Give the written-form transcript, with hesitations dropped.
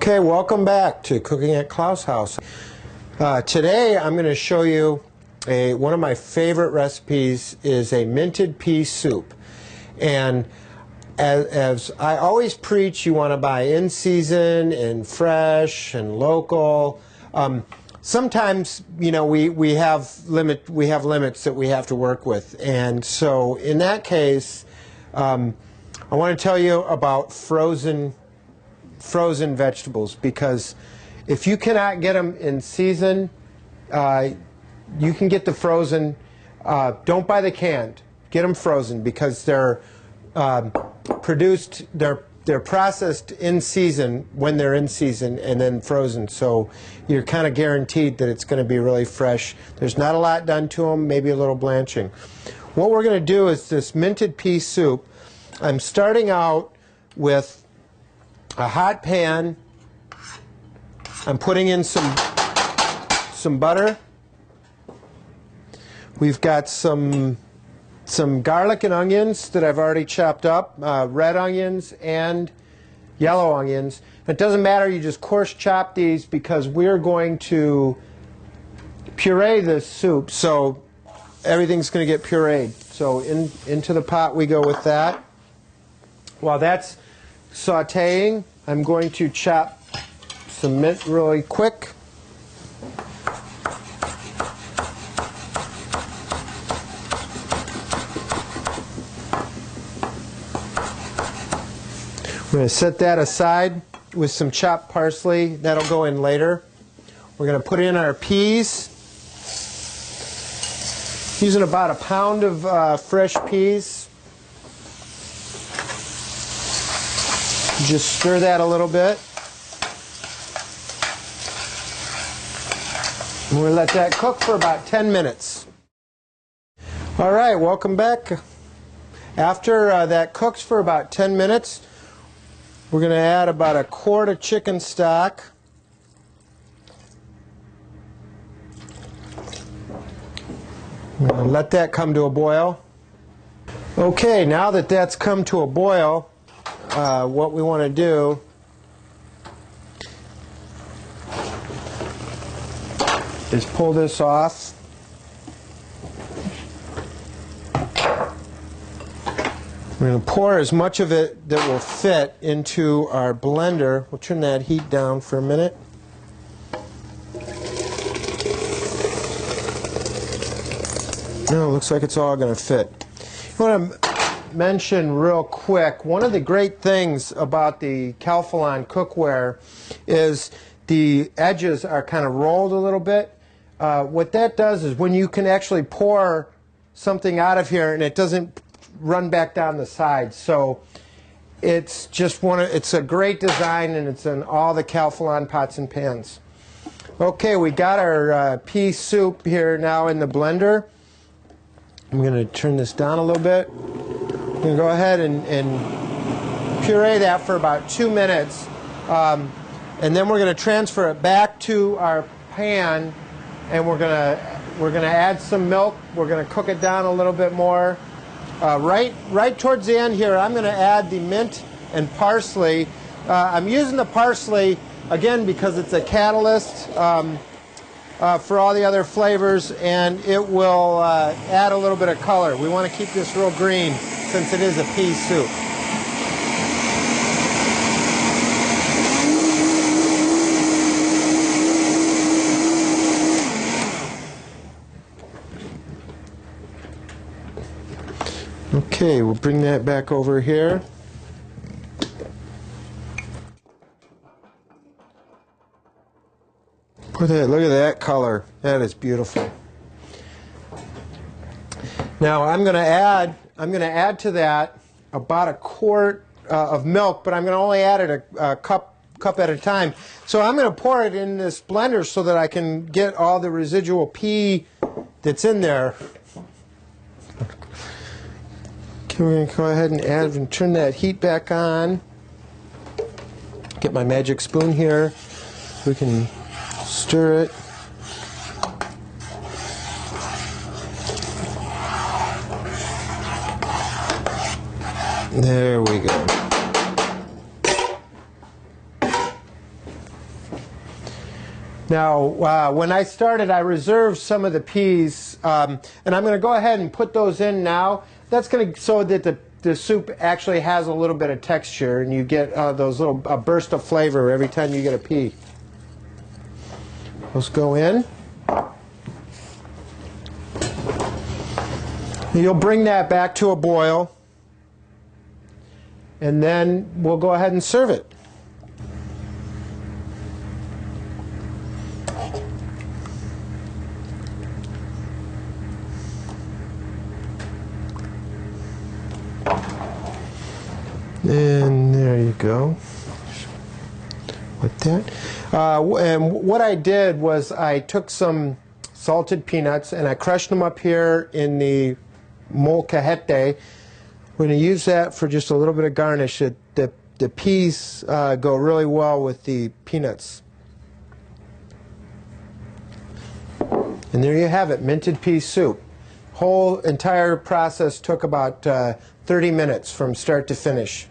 Okay, welcome back to Cooking at Claus House. Today I'm going to show you one of my favorite recipes is a minted pea soup. And as I always preach, you want to buy in season and fresh and local. Sometimes, you know, we have limits that we have to work with, and so in that case, I want to tell you about frozen vegetables, because if you cannot get them in season, you can get the frozen. Don't buy the canned. Get them frozen, because they're they're processed in season when they're in season and then frozen. So you're kind of guaranteed that it's going to be really fresh. There's not a lot done to them, maybe a little blanching. What we're going to do is this minted pea soup. I'm starting out with a hot pan. I'm putting in some butter. We've got some garlic and onions that I've already chopped up, red onions and yellow onions. It doesn't matter, you just coarse chop these, because we're going to puree this soup, so everything's going to get pureed. So into the pot we go with that. While that's sauteing, I'm going to chop some mint really quick. I'm going to set that aside with some chopped parsley. That'll go in later. We're going to put in our peas. Using about a pound of fresh peas. Just stir that a little bit. And we'll let that cook for about 10 minutes. All right, welcome back. After that cooks for about 10 minutes, we're going to add about a quart of chicken stock. I'm going to let that come to a boil. Okay, now that that's come to a boil, what we want to do is pull this off. We're going to pour as much of it that will fit into our blender. We'll turn that heat down for a minute. No, it looks like it's all going to fit. I want to mention real quick, one of the great things about the Calphalon cookware is the edges are kind of rolled a little bit. What that does is when you can actually pour something out of here and it doesn't run back down the sides. So it's just it's a great design, and it's in all the Calphalon pots and pans. Okay, we got our pea soup here now in the blender. I'm going to turn this down a little bit. I'm going to go ahead and puree that for about 2 minutes, and then we're going to transfer it back to our pan, and we're going to add some milk. We're going to cook it down a little bit more. Right towards the end here, I'm going to add the mint and parsley. I'm using the parsley, again, because it's a catalyst for all the other flavors, and it will add a little bit of color. We want to keep this real green since it is a pea soup. Okay, we'll bring that back over here. Look at that color. That is beautiful. Now I'm going to add to that about a quart of milk, but I'm going to only add it a cup at a time. So I'm going to pour it in this blender so that I can get all the residual pea that's in there. Okay, we're going to go ahead and add and turn that heat back on. Get my magic spoon here. We can stir it. There we go. Now, when I started, I reserved some of the peas, and I'm going to go ahead and put those in now. That's going to so that the soup actually has a little bit of texture, and you get those little burst of flavor every time you get a pea. Those go in. You'll bring that back to a boil, and then we'll go ahead and serve it. And there you go. Like that. And what I did was I took some salted peanuts and I crushed them up here in the molcajete. We're going to use that for just a little bit of garnish. The peas go really well with the peanuts. And there you have it, minted pea soup. Whole entire process took about 30 minutes from start to finish.